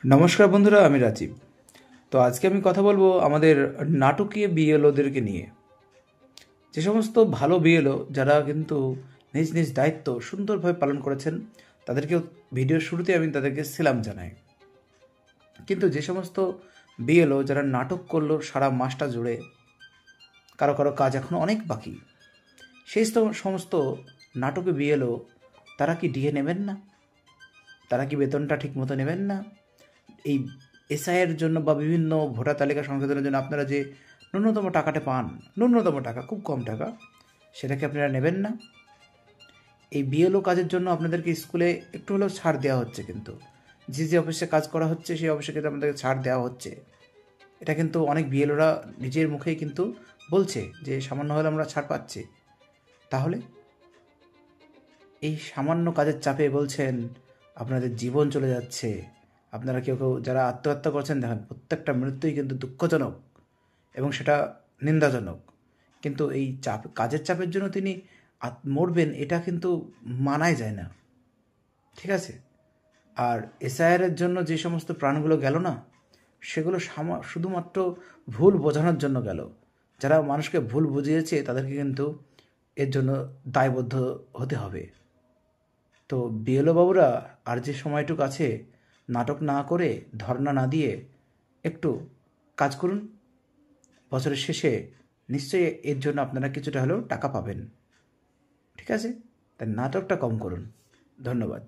নমস্কার বন্ধুরা, আমি রাজীব। তো আজকে আমি কথা বলবো আমাদের নাটকীয় বিএলওদেরকে নিয়ে। যে সমস্ত ভালো বিএলও যারা কিন্তু নিজ নিজ দায়িত্ব সুন্দরভাবে পালন করেছেন, তাদেরকেও ভিডিওর শুরুতে আমি তাদেরকে সেলাম জানাই। কিন্তু যে সমস্ত বিএলও যারা নাটক করলো সারা মাসটা জুড়ে, কারো কারো কাজ এখনও অনেক বাকি, সেই সমস্ত নাটকে বিএলও তারা কি ডিএ নেবেন না? তারা কি বেতনটা ঠিক মতো নেবেন না? এই এসআইয়ের জন্য বা বিভিন্ন ভোটার তালিকা সংশোধনের জন্য আপনারা যে ন্যূনতম টাকাটা পান, ন্যূনতম টাকা, খুব কম টাকা, সেটাকে আপনারা নেবেন না? এই বিএলও কাজের জন্য আপনাদেরকে স্কুলে একটু হলেও ছাড় দেওয়া হচ্ছে, কিন্তু যে অফিসে কাজ করা হচ্ছে সেই অফিসে কিন্তু আপনাদেরকে ছাড় দেওয়া হচ্ছে। এটা কিন্তু অনেক বিএলওরা নিজের মুখেই কিন্তু বলছে যে সামান্য হলে আমরা ছাড় পাচ্ছি। তাহলে এই সামান্য কাজের চাপে বলছেন আপনাদের জীবন চলে যাচ্ছে। আপনারা কেউ কেউ যারা আত্মহত্যা করছেন, দেখেন প্রত্যেকটা মৃত্যুই কিন্তু দুঃখজনক এবং সেটা নিন্দাজনক। কিন্তু এই কাজের চাপের জন্য তিনি মরবেন, এটা কিন্তু মানাই যায় না, ঠিক আছে? আর এসআইআরের জন্য যে সমস্ত প্রাণগুলো গেল না, সেগুলো শুধুমাত্র ভুল বোঝানোর জন্য গেল। যারা মানুষকে ভুল বুঝিয়েছে তাদেরকে কিন্তু এর জন্য দায়বদ্ধ হতে হবে। তো বিএলও বাবুরা আর যে সময়টুকু আছে, নাটক না করে, ধর্ণা না দিয়ে একটু কাজ করুন। বছরের শেষে নিশ্চয়ই এর জন্য আপনারা কিছুটা হলেও টাকা পাবেন, ঠিক আছে? তাই নাটকটা কম করুন। ধন্যবাদ।